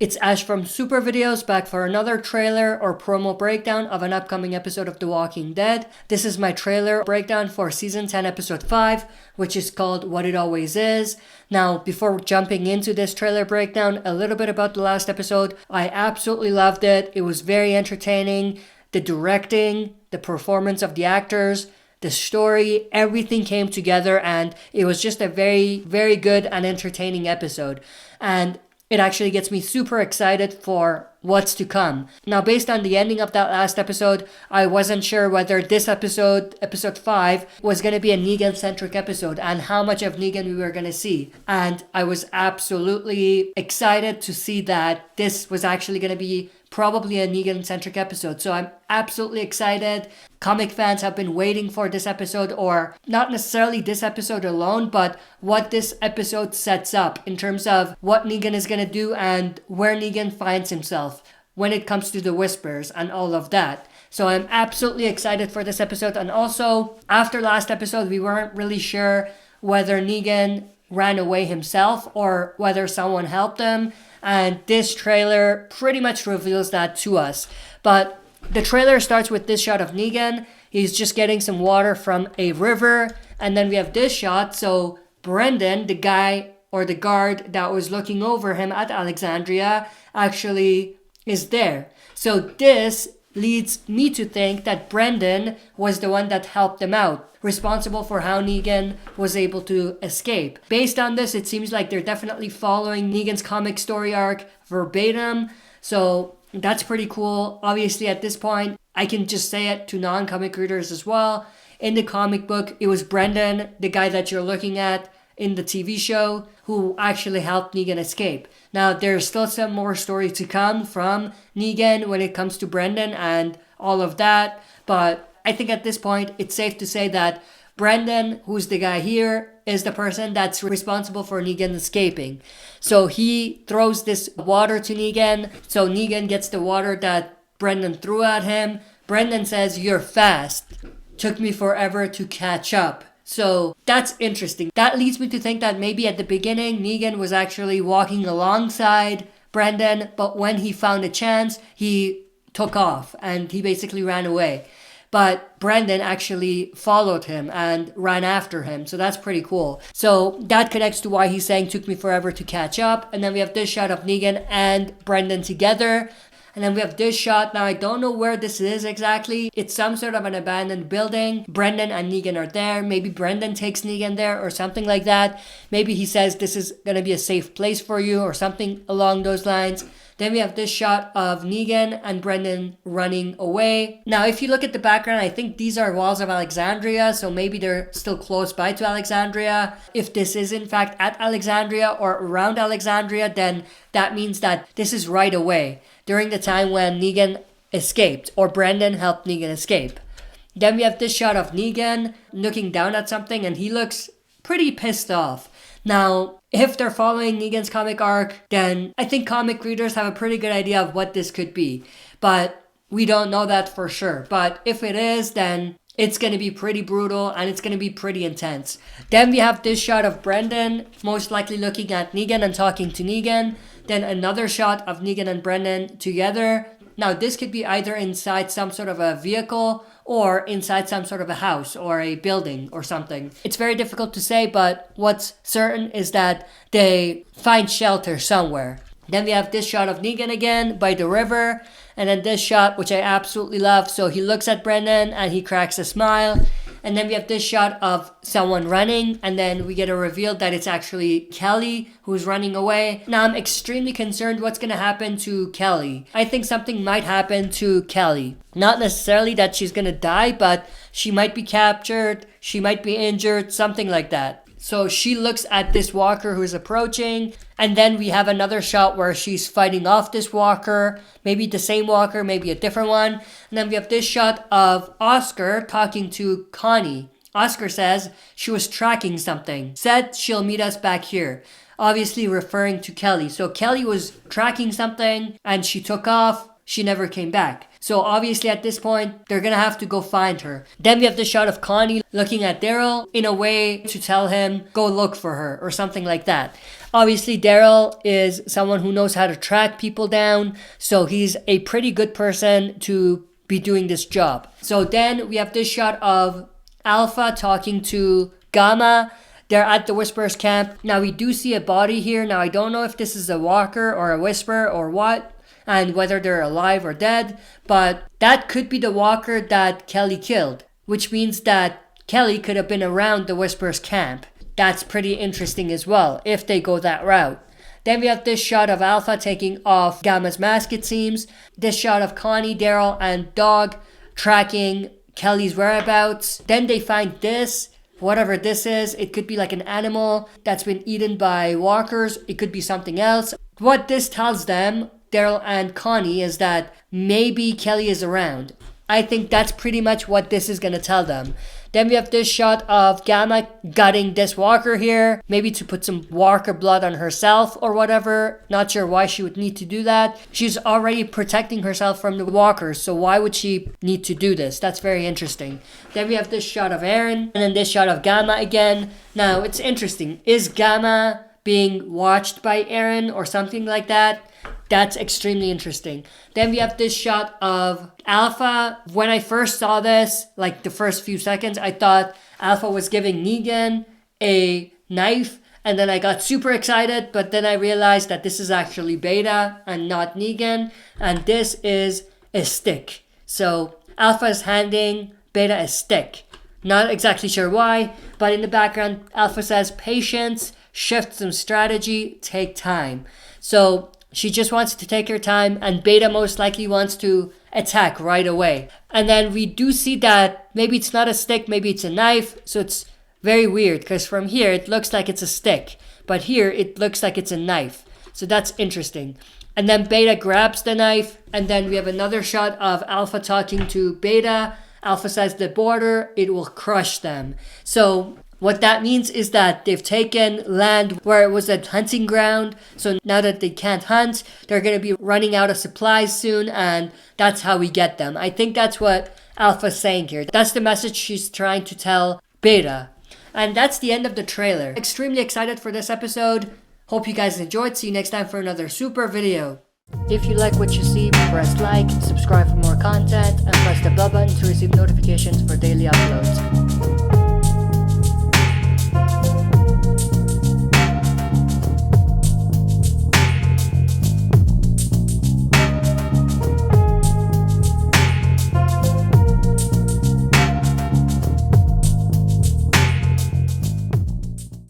It's Ash from Super Videos back for another trailer or promo breakdown of an upcoming episode of The Walking Dead. This is my trailer breakdown for Season 10 Episode 5, which is called What It Always Is. Now, before jumping into this trailer breakdown, a little bit about the last episode. I absolutely loved it. It was very entertaining. The directing, the performance of the actors, the story, everything came together, and it was just a very, very good and entertaining episode. And it actually gets me super excited for what's to come. Now, based on the ending of that last episode, I wasn't sure whether this episode, episode 5, was going to be a Negan-centric episode and how much of Negan we were going to see. And I was absolutely excited to see that this was actually going to be probably a Negan-centric episode. So I'm absolutely excited. Comic fans have been waiting for this episode, or not necessarily this episode alone, but what this episode sets up in terms of what Negan is going to do and where Negan finds himself when it comes to the Whispers and all of that. So I'm absolutely excited for this episode. And also, after last episode, we weren't really sure whether Negan ran away himself or whether someone helped him. And this trailer pretty much reveals that to us. But the trailer starts with this shot of Negan. He's just getting some water from a river. And then we have this shot. So Brendan, the guy or the guard that was looking over him at Alexandria, actually is there. So this leads me to think that Brendan was the one that helped them out, responsible for how Negan was able to escape. Based on this, it seems like they're definitely following Negan's comic story arc verbatim. So that's pretty cool. Obviously, at this point, I can just say it to non-comic readers as well. In the comic book, it was Brendan, the guy that you're looking at in the TV show, who actually helped Negan escape. Now, there's still some more story to come from Negan when it comes to Brendan and all of that. But I think at this point, it's safe to say that Brendan, who's the guy here, is the person that's responsible for Negan escaping. So he throws this water to Negan. So Negan gets the water that Brendan threw at him. Brendan says, "You're fast. Took me forever to catch up." So that's interesting. That leads me to think that maybe at the beginning, Negan was actually walking alongside Brendan, but when he found a chance, he took off and he basically ran away. But Brendan actually followed him and ran after him. So that's pretty cool. So that connects to why he's saying took me forever to catch up. And then we have this shot of Negan and Brendan together. And then we have this shot. Now, I don't know where this is exactly. It's some sort of an abandoned building. Brendan and Negan are there. Maybe Brendan takes Negan there or something like that. Maybe he says this is going to be a safe place for you or something along those lines. Then we have this shot of Negan and Brendan running away. Now, if you look at the background, I think these are walls of Alexandria, so maybe they're still close by to Alexandria. If this is in fact at Alexandria or around Alexandria, then that means that this is right away, during the time when Negan escaped, or Brendan helped Negan escape. Then we have this shot of Negan looking down at something, and he looks pretty pissed off. Now, if they're following Negan's comic arc, then I think comic readers have a pretty good idea of what this could be. But we don't know that for sure. But if it is, then it's going to be pretty brutal and it's going to be pretty intense. Then we have this shot of Brendan most likely looking at Negan and talking to Negan. Then another shot of Negan and Brendan together. Now, this could be either inside some sort of a vehicle or inside some sort of a house or a building or something. It's very difficult to say, but what's certain is that they find shelter somewhere. Then we have this shot of Negan again by the river. And then this shot, which I absolutely love. So he looks at Brendan and he cracks a smile. And then we have this shot of someone running. And then we get a reveal that it's actually Kelly who's running away. Now, I'm extremely concerned what's going to happen to Kelly. I think something might happen to Kelly. Not necessarily that she's going to die, but she might be captured. She might be injured, something like that. So she looks at this walker who's approaching, and then we have another shot where she's fighting off this walker, maybe the same walker, maybe a different one. And then we have this shot of Oscar talking to Connie. Oscar says she was tracking something, said she'll meet us back here, obviously referring to Kelly. So Kelly was tracking something and she took off. she never came back. So obviously at this point, they're gonna have to go find her. Then we have the shot of Connie looking at Daryl in a way to tell him, go look for her or something like that. Obviously, Daryl is someone who knows how to track people down, so he's a pretty good person to be doing this job. So then we have this shot of Alpha talking to Gamma. They're at the Whisperers camp. Now we do see a body here. Now I don't know if this is a walker or a Whisperer or what, and whether they're alive or dead, but that could be the walker that Kelly killed, which means that Kelly could have been around the Whisperers camp. That's pretty interesting as well, if they go that route. Then we have this shot of Alpha taking off Gamma's mask, it seems. This shot of Connie, Daryl, and Dog tracking Kelly's whereabouts. Then they find this, whatever this is. It could be like an animal that's been eaten by walkers. It could be something else. What this tells them, Daryl and Connie, is that maybe Kelly is around. I think that's pretty much what this is going to tell them. Then we have this shot of Gamma gutting this walker here, maybe to put some walker blood on herself or whatever. Not sure why she would need to do that. She's already protecting herself from the walkers, so why would she need to do this? That's very interesting. Then we have this shot of Aaron, and then this shot of Gamma again. Now, it's interesting. Is Gamma being watched by Aaron or something like that? That's extremely interesting. Then we have this shot of Alpha. When I first saw this, like the first few seconds, I thought Alpha was giving Negan a knife, and then I got super excited, but then I realized that this is actually Beta and not Negan, and this is a stick. So Alpha is handing Beta a stick. Not exactly sure why, but in the background, Alpha says, patience, shift some strategy, take time. So she just wants to take her time, and Beta most likely wants to attack right away. And then we do see that maybe it's not a stick, maybe it's a knife. So it's very weird because from here it looks like it's a stick, but here it looks like it's a knife. So that's interesting. And then Beta grabs the knife, and then we have another shot of Alpha talking to Beta. Alpha says the border, it will crush them. So what that means is that they've taken land where it was a hunting ground. So now that they can't hunt, they're going to be running out of supplies soon, and that's how we get them. I think that's what Alpha's saying here. That's the message she's trying to tell Beta. And that's the end of the trailer. Extremely excited for this episode. Hope you guys enjoyed. See you next time for another super video. If you like what you see, press like, subscribe for more content, and press the bell button to receive notifications for daily uploads.